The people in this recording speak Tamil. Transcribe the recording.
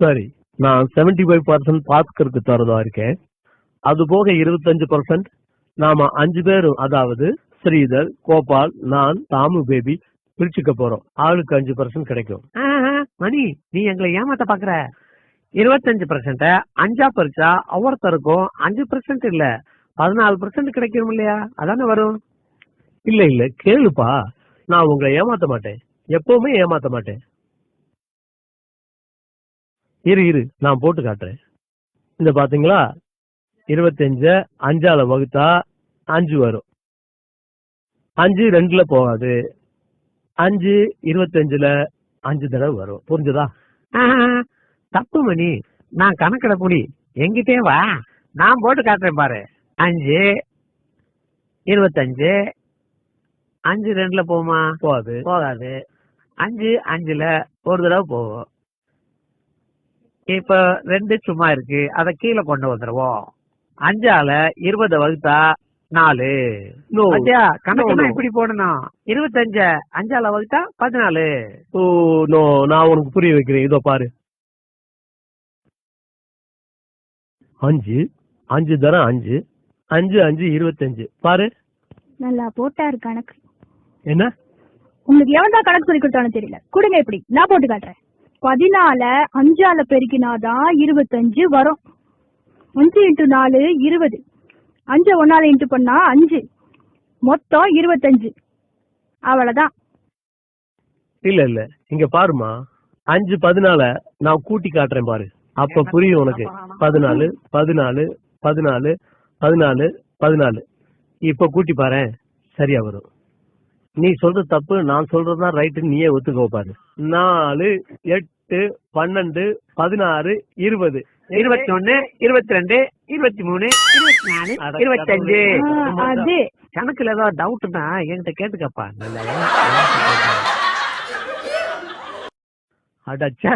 சரி, நான் 75% பாஸ்கருக்கு தரதா இருக்கேன். அது போக 25% நாம 5 பேரும், அதாவது ஸ்ரீதர், கோபால், நான், தாமு பேபி பிரிச்சுக்க போறோம். ஆளுக்கு 5% கிடைக்கும். மணி, நீ எங்களை ஏமாத்த பாக்குற. 25% 5ஆ பறிச்சா ஒவ்வொருத்தருக்கும் 5% இல்ல 14% கிடைக்கும் இல்லையா? அதானே வரும். இல்ல இல்ல, கேளுப்பா, நான் உங்களை ஏமாத்த மாட்டேன், எப்பவுமே ஏமாத்த மாட்டேன். இரு நான் போட்டு காட்டுறேன். இந்த பாத்தீங்களா, 25 5ஆல வகுத்தா 5 வரும். 5 2ல போகாது. 5 25ல 5 தடவை வரும். புரிஞ்சுதா? தப்பு மணி, நான் கணக்கிட புடி, எங்கிட்டே வா, நான் போட்டு காட்டுறேன் பாரு. 5 25 5 2ல போகுமா? போகாது. 5 5ல ஒரு தடவை போகும். இப்ப 2 சும்மா இருக்கு, அத கீழே கொண்டு வந்துருவோம். 5ஆல 20 வகுத்தா 4. கணக்கு இப்படி போடணும். 25 5ஆல வகுத்தா 14. ஓ நோ, நான் உனக்கு புரிய வைக்கிறேன். இதோ பாரு, 5 5 தரம் 5 5 5 25. பாரு, நல்லா போட்டாரு கணக்கு. என்ன உங்களுக்கு எவன் தான் கணக்கு சொல்லி கொடுத்தானு தெரியல. கொடுங்க, எப்படி நான் போட்டு காட்டுறேன். 14 5ஆல பெருக்கினாதான் 25 வரும். 5 × 4 20. 5 1ஆல இன்ட்டு பண்ணா 5, மொத்தம் 25. அவ்வளவுதான். இல்ல இல்ல, இங்க பாருமா, 5 14 நான் கூட்டி காட்டுறேன் பாரு, அப்ப புரியும் உனக்கு. 14 14 14 14 14. இப்ப கூட்டி பாரு, சரியா வரும். நீ சொல்றது தப்பு, நான் சொல்றதுதான் ரைட்டு, நீயே ஒத்துக்கோ பாரு. 4 8 12 16 20 21 22 23 24 25. அது கணக்குல ஏதாவது டவுட்னா என்கிட்ட கேட்டுக்கப்பா. அடச்சா.